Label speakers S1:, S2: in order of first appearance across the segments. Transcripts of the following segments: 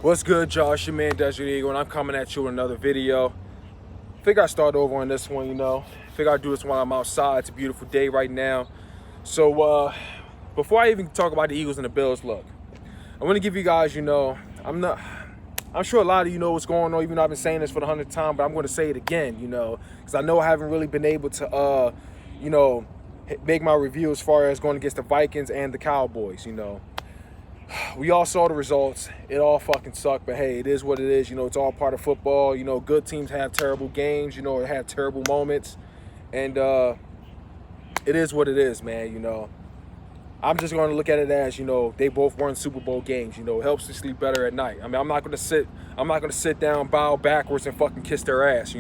S1: What's good, Josh? Your man Desert Eagle, and I'm coming at you with another video. Figure I start over on this one, Figure I do this while I'm outside. It's a beautiful day right now. So before I even talk about the Eagles and the Bills, look, I want to give you guys, I'm sure a lot of you know what's going on, even though I've been saying this for the 100th time, but I'm going to say it again, because I know I haven't really been able to, make my review as far as going against the Vikings and the Cowboys, We all saw the results. It all fucking sucked, but hey, it is what it is. It's all part of football. Good teams have terrible games, or have terrible moments. And it is what it is, man, I'm just going to look at it as, they both won Super Bowl games. It helps to sleep better at night. I mean, I'm not going to sit down, bow backwards, and fucking kiss their ass,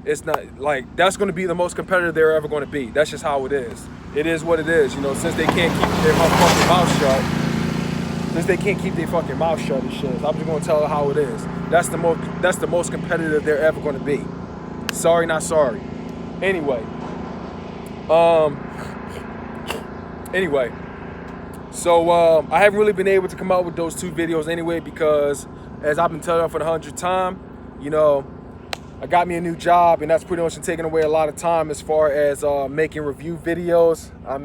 S1: It's not like that's going to be the most competitive they're ever going to be. That's just how it is. It is what it is, since they can't keep their fucking mouth shut. Since they can't keep their fucking mouth shut and shit, I'm just going to tell her how it is. That's the most competitive they're ever going to be. Sorry, not sorry. Anyway, so I haven't really been able to come out with those two videos anyway because, as I've been telling you for the 100th time, I got me a new job, and that's pretty much taking away a lot of time as far as making review videos. I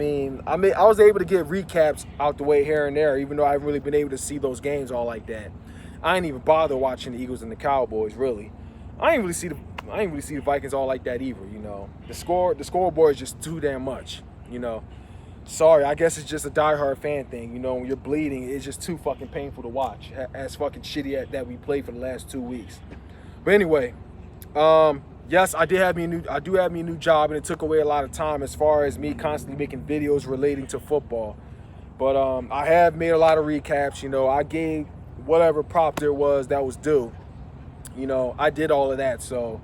S1: was able to get recaps out the way here and there, even though I haven't really been able to see those games all like that. I ain't even bother watching the Eagles and the Cowboys, really. I ain't really see the Vikings all like that either, The scoreboard is just too damn much, Sorry, I guess it's just a diehard fan thing, When you're bleeding, it's just too fucking painful to watch. As fucking shitty that we played for the last 2 weeks. But anyway. Yes, I do have me a new job, and it took away a lot of time as far as me constantly making videos relating to football. But I have made a lot of recaps. I gave whatever prop there was that was due. I did all of that. So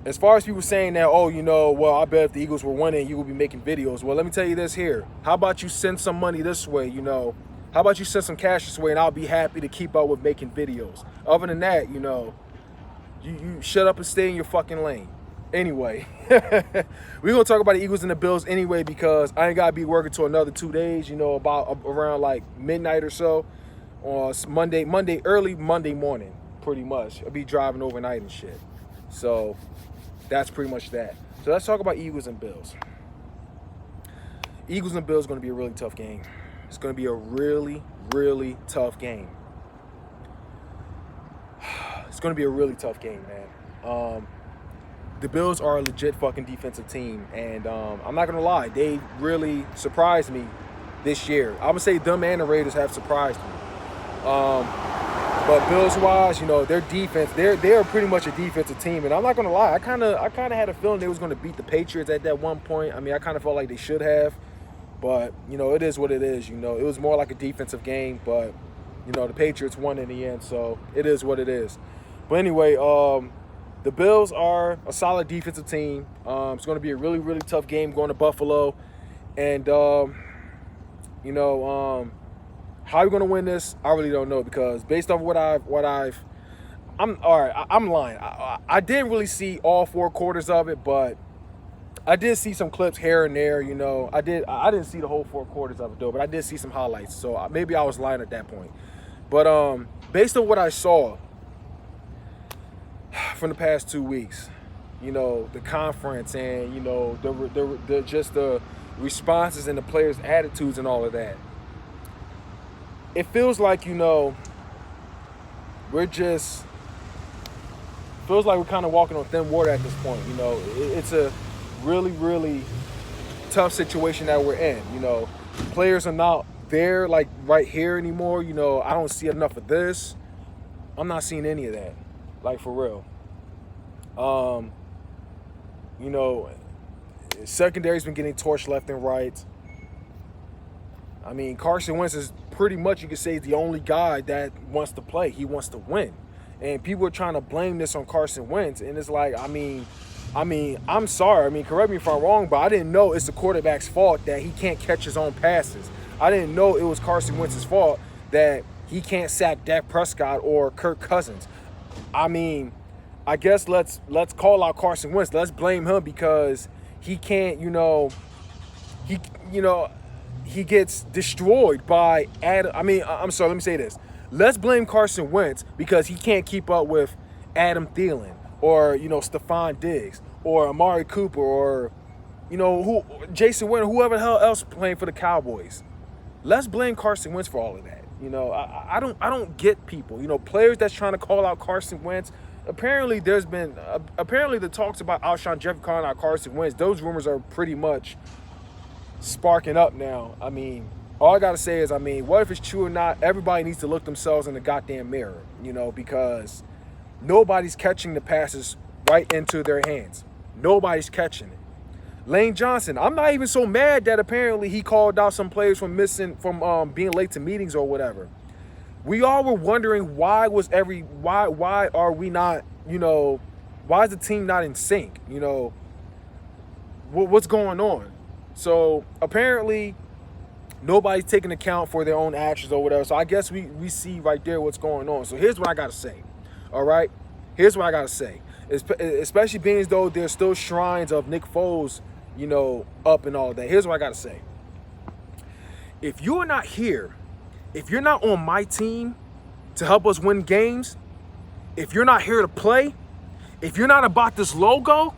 S1: as far as people saying that, well, I bet if the Eagles were winning, you would be making videos. Well, let me tell you this here. How about you send some money this way? How about you send some cash this way, and I'll be happy to keep up with making videos. Other than that, You shut up and stay in your fucking lane. Anyway, we're going to talk about the Eagles and the Bills anyway because I ain't got to be working till another 2 days, about around like midnight or so on early Monday morning, pretty much. I'll be driving overnight and shit. So that's pretty much that. So let's talk about Eagles and Bills. Eagles and Bills is going to be a really tough game. It's going to be a really, really tough game. It's going to be a really tough game, man. The Bills are a legit fucking defensive team, and I'm not going to lie. They really surprised me this year. I would say them and the Raiders have surprised me. But Bills-wise, their defense, they're pretty much a defensive team, and I'm not going to lie. I kind of had a feeling they was going to beat the Patriots at that one point. I mean, I kind of felt like they should have, but, it is what it is. It was more like a defensive game, but, the Patriots won in the end, so it is what it is. But anyway, the Bills are a solid defensive team. It's going to be a really, really tough game going to Buffalo. And, how are you going to win this? I really don't know because based off I'm lying. I didn't really see all 4 quarters of it, but I did see some clips here and there, I didn't see the whole 4 quarters of it, though, but I did see some highlights. So maybe I was lying at that point. But based on what I saw from the past 2 weeks, the conference and, the responses and the players' attitudes and all of that, it feels like, we're kind of walking on thin water at this point. It's a really, really tough situation that we're in. Players are not there like right here anymore. I don't see enough of this. I'm not seeing any of that, like for real. Secondary's been getting torched left and right. I mean, Carson Wentz is pretty much, you could say, the only guy that wants to play. He wants to win. And people are trying to blame this on Carson Wentz. And it's like, I'm sorry. Correct me if I'm wrong, but I didn't know it's the quarterback's fault that he can't catch his own passes. I didn't know it was Carson Wentz's fault that he can't sack Dak Prescott or Kirk Cousins. I guess let's call out Carson Wentz. Let's blame him because he can't, he gets destroyed by I'm sorry, let me say this. Let's blame Carson Wentz because he can't keep up with Adam Thielen or, Stephon Diggs or Amari Cooper or, Jason Witten, whoever the hell else playing for the Cowboys. Let's blame Carson Wentz for all of that. I don't get people. Players that's trying to call out Carson Wentz. Apparently, there's been the talks about Alshon Jeffrey calling out Carson Wentz. Those rumors are pretty much sparking up now. I mean, all I gotta say is, what if it's true or not? Everybody needs to look themselves in the goddamn mirror, because nobody's catching the passes right into their hands. Nobody's catching it. Lane Johnson, I'm not even so mad that apparently he called out some players from being late to meetings or whatever. We all were wondering why are we not, why is the team not in sync? What's going on? So apparently nobody's taking account for their own actions or whatever. So I guess we see right there what's going on. So here's what I got to say. All right? Here's what I got to say. Especially being as though there's still shrines of Nick Foles, up and all that. Here's what I got to say. If you're not here, if you're not on my team to help us win games, if you're not here to play, if you're not about this logo,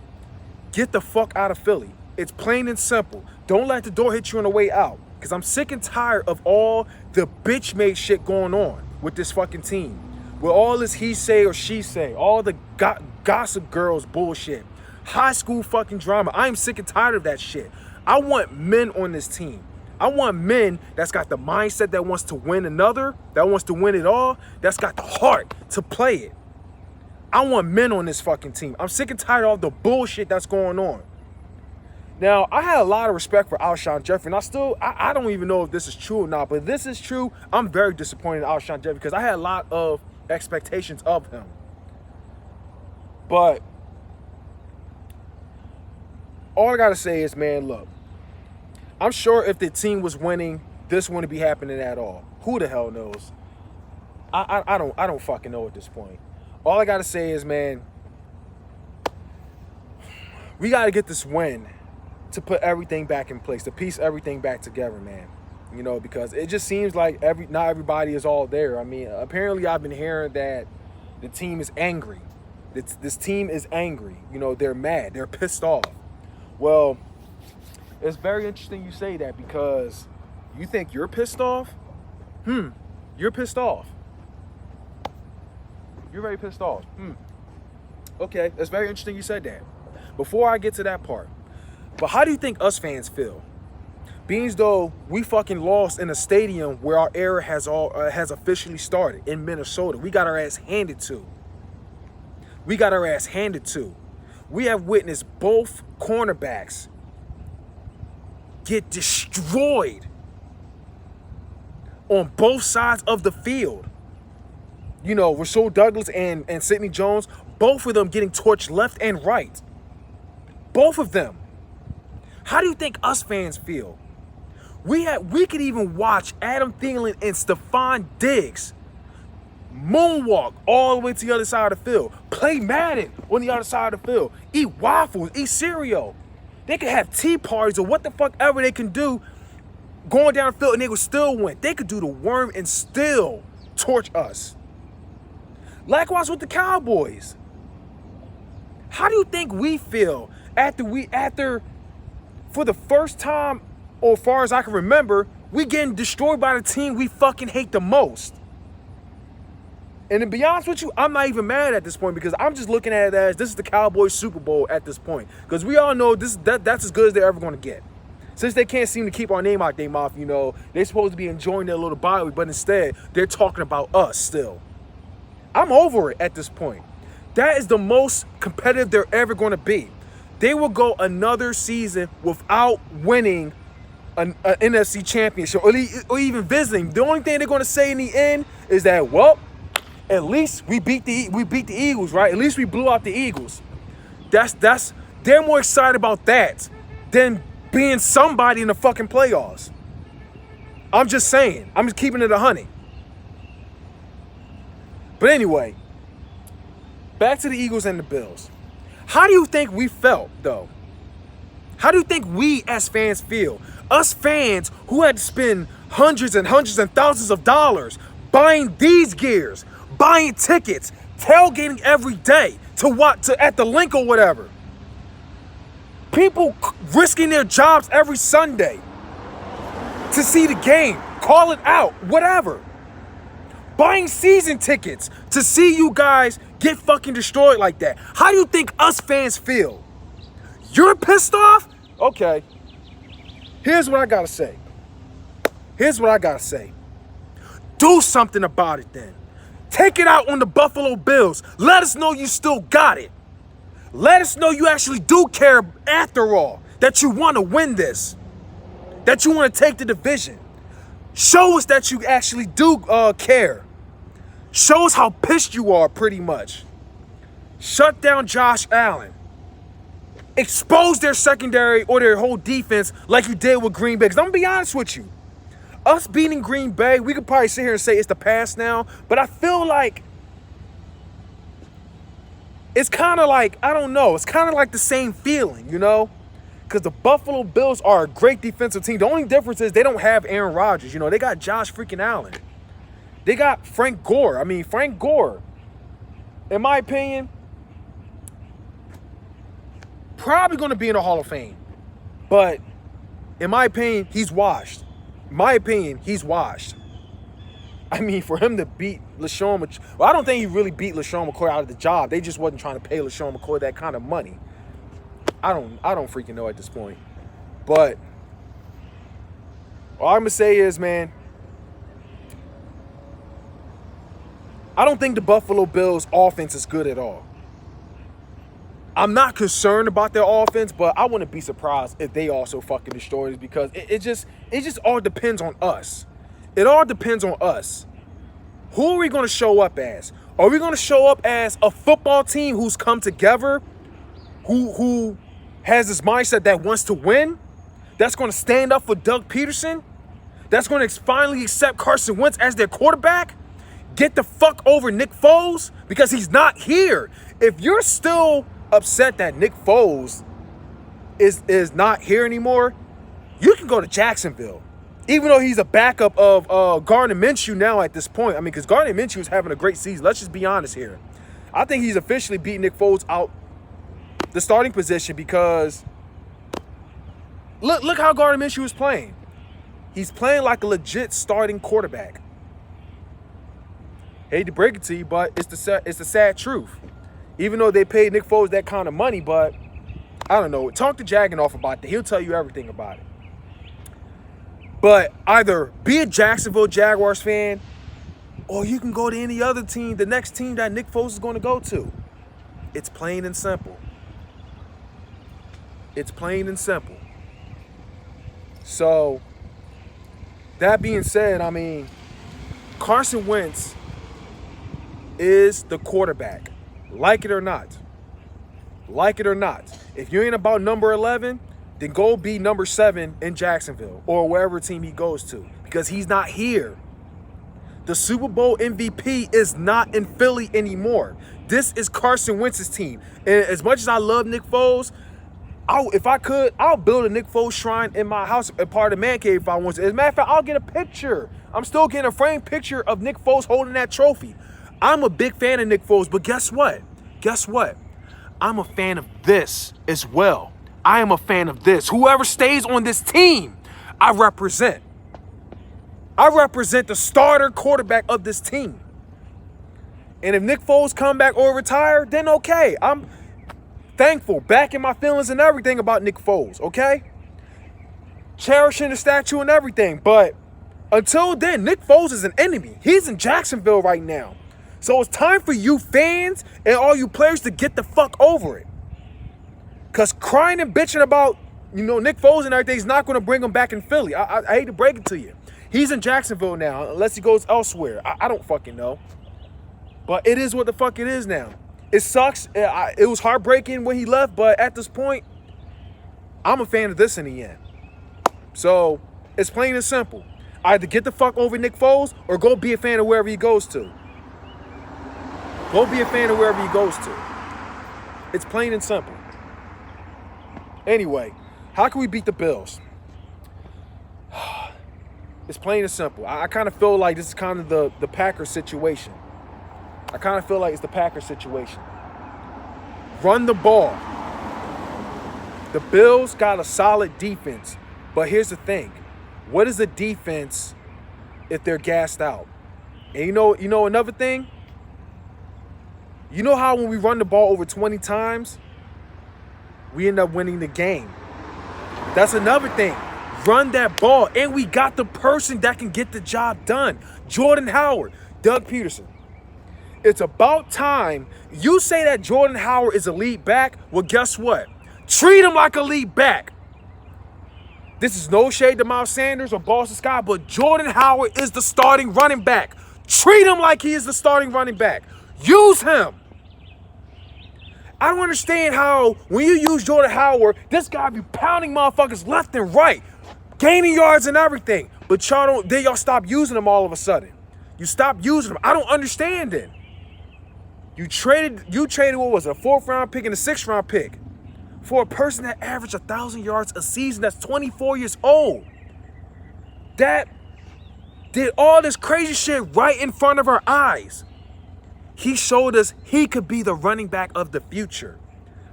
S1: get the fuck out of Philly. It's plain and simple. Don't let the door hit you on the way out. Because I'm sick and tired of all the bitch-made shit going on with this fucking team. With all this he say or she say. All the gossip girls bullshit. High school fucking drama. I am sick and tired of that shit. I want men on this team. I want men that's got the mindset that wants to win that wants to win it all, that's got the heart to play it. I want men on this fucking team. I'm sick and tired of all the bullshit that's going on. Now, I had a lot of respect for Alshon Jeffrey, and I don't even know if this is true or not, but if this is true, I'm very disappointed in Alshon Jeffrey because I had a lot of expectations of him. But all I gotta say is, man, look, I'm sure if the team was winning, this wouldn't be happening at all. Who the hell knows? I don't fucking know at this point. All I gotta say is, man, we gotta get this win to put everything back in place, to piece everything back together, man. Because it just seems like not everybody is all there. Apparently I've been hearing that the team is angry. This team is angry. They're mad. They're pissed off. Well, it's very interesting you say that because you think you're pissed off? You're pissed off. You're very pissed off. Okay, it's very interesting you said that. Before I get to that part, but how do you think us fans feel? Being as though we fucking lost in a stadium where our era has officially started in Minnesota. We got our ass handed to. We have witnessed both cornerbacks get destroyed on both sides of the field. Rasul Douglas and Sidney Jones, both of them getting torched left and right. Both of them. How do you think us fans feel? We could even watch Adam Thielen and Stephon Diggs moonwalk all the way to the other side of the field. Play Madden on the other side of the field. Eat waffles, eat cereal. They could have tea parties or what the fuck ever they can do going down the field and they would still win. They could do the worm and still torch us. Likewise with the Cowboys. How do you think we feel after for the first time, or as far as I can remember, we getting destroyed by the team we fucking hate the most? And to be honest with you, I'm not even mad at this point because I'm just looking at it as this is the Cowboys Super Bowl at this point. Because we all know that's as good as they're ever going to get. Since they can't seem to keep our name out their mouth, they're supposed to be enjoying their little bye week, but instead, they're talking about us still. I'm over it at this point. That is the most competitive they're ever going to be. They will go another season without winning an NFC championship or even visiting. The only thing they're going to say in the end is that, well, at least we beat the Eagles, right? At least we blew out the Eagles. They're more excited about that than being somebody in the fucking playoffs. I'm just saying. I'm just keeping it 100. But anyway, back to the Eagles and the Bills. How do you think we felt, though? How do you think we as fans feel? Us fans who had to spend hundreds and hundreds and thousands of dollars buying these gears, buying tickets, tailgating every day at the link or whatever. People risking their jobs every Sunday to see the game, call it out, whatever. Buying season tickets to see you guys get fucking destroyed like that. How do you think us fans feel? You're pissed off? Okay. Here's what I gotta say. Do something about it then. Take it out on the Buffalo Bills. Let us know you still got it. Let us know you actually do care after all, that you want to win this, that you want to take the division. Show us that you actually do care. Show us how pissed you are, pretty much. Shut down Josh Allen. Expose their secondary or their whole defense like you did with Green Bay. Because I'm going to be honest with you. Us beating Green Bay, we could probably sit here and say it's the past now, but I feel like it's kind of like, I don't know, it's kind of like the same feeling, you know? Because the Buffalo Bills are a great defensive team. The only difference is they don't have Aaron Rodgers. You know, they got Josh freaking Allen. They got Frank Gore. Frank Gore, in my opinion, probably going to be in the Hall of Fame. But in my opinion, he's washed. For him to beat LaShawn McCoy, well, I don't think he really beat LaShawn McCoy out of the job. They just wasn't trying to pay LaShawn McCoy that kind of money. I don't freaking know at this point. But all I'm going to say is, man, I don't think the Buffalo Bills offense is good at all. I'm not concerned about their offense, but I wouldn't be surprised if they also fucking destroy it, because it just all depends on us. It all depends on us. Who are we going to show up as? Are we going to show up as a football team who's come together, who has this mindset that wants to win, that's going to stand up for Doug Peterson, that's going to finally accept Carson Wentz as their quarterback, get the fuck over Nick Foles because he's not here? If you're still upset that Nick Foles is not here anymore, you can go to Jacksonville. Even though he's a backup of Gardner Minshew now at this point. Because Gardner Minshew is having a great season. Let's just be honest here. I think he's officially beating Nick Foles out the starting position, because look how Gardner Minshew is playing. He's playing like a legit starting quarterback. Hate to break it to you, but it's the sad truth. Even though they paid Nick Foles that kind of money, but I don't know. Talk to Jagganoff about that. He'll tell you everything about it. But either be a Jacksonville Jaguars fan, or you can go to any other team, the next team that Nick Foles is going to go to. It's plain and simple. It's plain and simple. So, that being said, Carson Wentz is the quarterback. Like it or not. Like it or not. If you ain't about number 11, then go be number 7 in Jacksonville or wherever team he goes to, because he's not here. The Super Bowl MVP is not in Philly anymore. This is Carson Wentz's team. And as much as I love Nick Foles, if I could, I'll build a Nick Foles shrine in my house, a part of the man cave if I want to. As a matter of fact, I'll get a picture. I'm still getting a framed picture of Nick Foles holding that trophy. I'm a big fan of Nick Foles, but guess what? I'm a fan of this as well. I am a fan of this. Whoever stays on this team, I represent. I represent the starter quarterback of this team. And if Nick Foles come back or retire, then okay. I'm thankful, backing my feelings and everything about Nick Foles, okay? Cherishing the statue and everything. But until then, Nick Foles is an enemy. He's in Jacksonville right now. So it's time for you fans and all you players to get the fuck over it. Because crying and bitching about, Nick Foles and everything is not going to bring him back in Philly. I hate to break it to you. He's in Jacksonville now, unless he goes elsewhere. I don't fucking know. But it is what the fuck it is now. It sucks. It was heartbreaking when he left, but at this point, I'm a fan of this in the end. So, it's plain and simple. Either get the fuck over Nick Foles or go be a fan of wherever he goes to. Go be a fan of wherever he goes to. It's plain and simple. Anyway, how can we beat the Bills? It's plain and simple. I kind of feel like this is kind of the Packers situation. I kind of feel like it's the Packers situation. Run the ball. The Bills got a solid defense. But here's the thing. What is a defense if they're gassed out? And you know another thing? You know how when we run the ball over 20 times, we end up winning the game. That's another thing. Run that ball. And we got the person that can get the job done. Jordan Howard, Doug Peterson. It's about time. You say that Jordan Howard is a lead back. Well, guess what? Treat him like a lead back. This is no shade to Miles Sanders or Boston Scott, but Jordan Howard is the starting running back. Treat him like he is the starting running back. Use him. I don't understand how when you use Jordan Howard, this guy be pounding motherfuckers left and right, gaining yards and everything. But y'all stop using him all of a sudden. You stop using him. I don't understand it. You traded what was it, a 4th round pick and a 6th round pick for a person that averaged 1,000 yards a season that's 24 years old. That did all this crazy shit right in front of our eyes. He showed us he could be the running back of the future.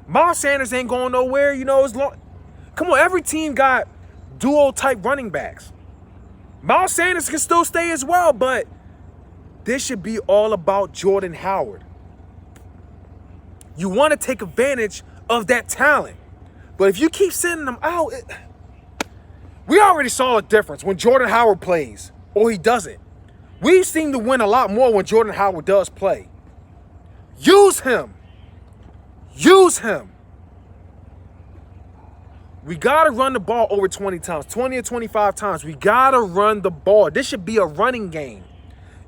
S1: Miles Sanders ain't going nowhere, as long. Come on, every team got duo type running backs. Miles Sanders can still stay as well, but this should be all about Jordan Howard. You want to take advantage of that talent. But if you keep sending them out, we already saw a difference when Jordan Howard plays or he doesn't. We seem to win a lot more when Jordan Howard does play. Use him. Use him. We got to run the ball over 20 times, 20 or 25 times. We got to run the ball. This should be a running game.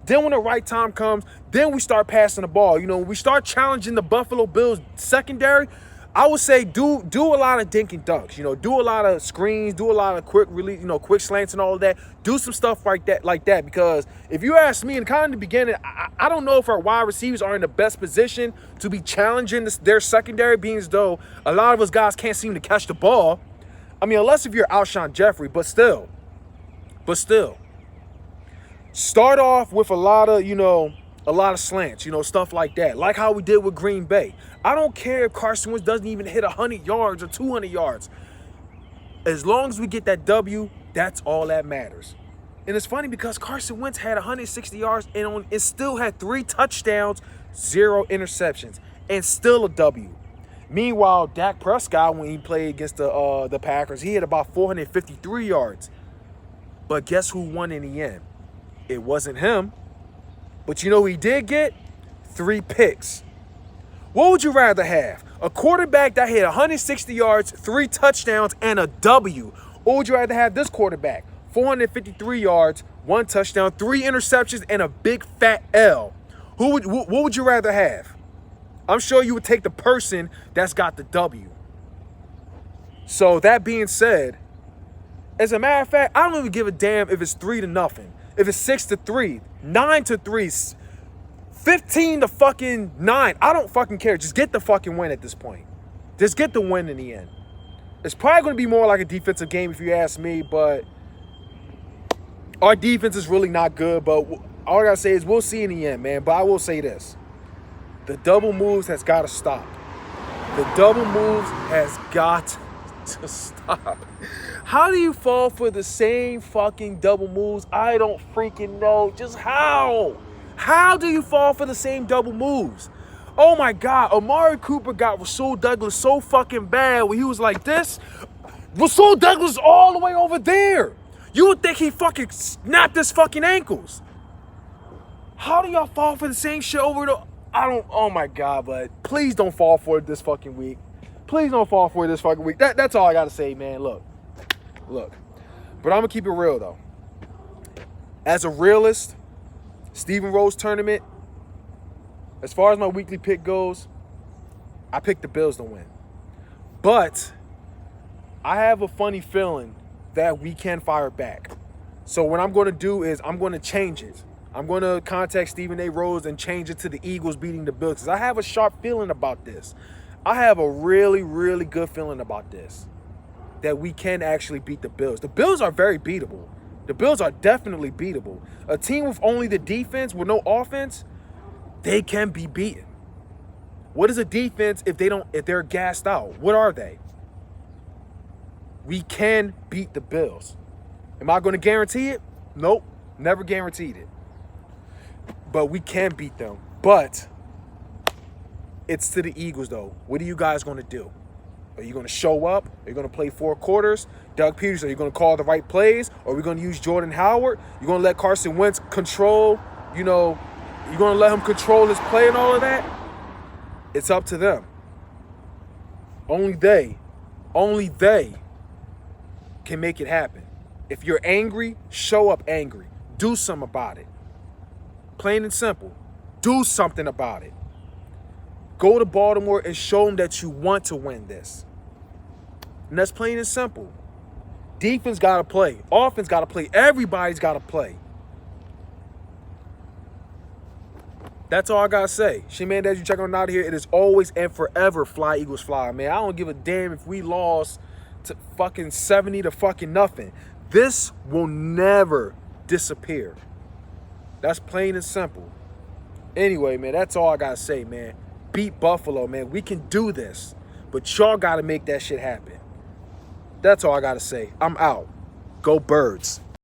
S1: Then when the right time comes, then we start passing the ball. We start challenging the Buffalo Bills secondary. I would say do a lot of dink and dunks. Do a lot of screens, do a lot of quick release, quick slants and all of that. Do some stuff like that. Because if you ask me, in kind of the beginning, I don't know if our wide receivers are in the best position to be challenging their secondary, being as though a lot of us guys can't seem to catch the ball. I mean, unless if you're Alshon Jeffrey, but still. Start off with a lot of slants, stuff like that. Like how we did with Green Bay. I don't care if Carson Wentz doesn't even hit 100 yards or 200 yards. As long as we get that W, that's all that matters. And it's funny because Carson Wentz had 160 yards and it still had 3 touchdowns, 0 interceptions, and still a W. Meanwhile, Dak Prescott, when he played against the Packers, he had about 453 yards. But guess who won in the end? It wasn't him. But who he did get? 3 picks. What would you rather have? A quarterback that hit 160 yards, 3 touchdowns, and a W? Or would you rather have this quarterback? 453 yards, 1 touchdown, 3 interceptions, and a big fat L. What would you rather have? I'm sure you would take the person that's got the W. So that being said, as a matter of fact, I don't even give a damn if it's 3-0, if it's 6-3, 9-3, 15-9. I don't fucking care. Just get the fucking win at this point. Just get the win in the end. It's probably going to be more like a defensive game if you ask me, but our defense is really not good. But all I got to say is we'll see in the end, man. But I will say this. The double moves has got to stop. The double moves has got to stop. How do you fall for the same fucking double moves? I don't freaking know. Just how? How do you fall for the same double moves? Oh my God, Amari Cooper got Rasul Douglas so fucking bad when he was like this. Rasul Douglas all the way over there. You would think he fucking snapped his fucking ankles. How do y'all fall for the same shit over the... oh my God, but please don't fall for it this fucking week. Please don't fall for it this fucking week. That's all I got to say, man. Look. But I'm going to keep it real, though. As a realist, Stephen Rose tournament, as far as my weekly pick goes, I picked the Bills to win. But I have a funny feeling that we can fire back. So what I'm going to do is I'm going to change it. I'm going to contact Stephen A. Rose and change it to the Eagles beating the Bills. Because I have a sharp feeling about this. I have a really, really good feeling about this. That we can actually beat the Bills. The Bills are very beatable. The Bills are definitely beatable. A team with only the defense, with no offense, they can be beaten. What is a defense if they're gassed out? What are they? We can beat the Bills. Am I going to guarantee it? Nope. Never guaranteed it. But we can beat them. But it's to the Eagles, though. What are you guys going to do? Are you going to show up? Are you going to play 4 quarters? Doug Peterson, are you going to call the right plays? Or are we going to use Jordan Howard? You're going to let Carson Wentz control, you're going to let him control his play and all of that? It's up to them. Only they can make it happen. If you're angry, show up angry. Do something about it. Plain and simple. Do something about it. Go to Baltimore and show them that you want to win this. And that's plain and simple. Defense got to play. Offense got to play. Everybody's got to play. That's all I got to say. Shimon, as you check on out of here, it is always and forever fly, Eagles, fly. Man, I don't give a damn if we lost to fucking 70 to fucking nothing. This will never disappear. That's plain and simple. Anyway, man, that's all I got to say, man. Beat Buffalo, man. We can do this. But y'all got to make that shit happen. That's all I got to say. I'm out. Go Birds.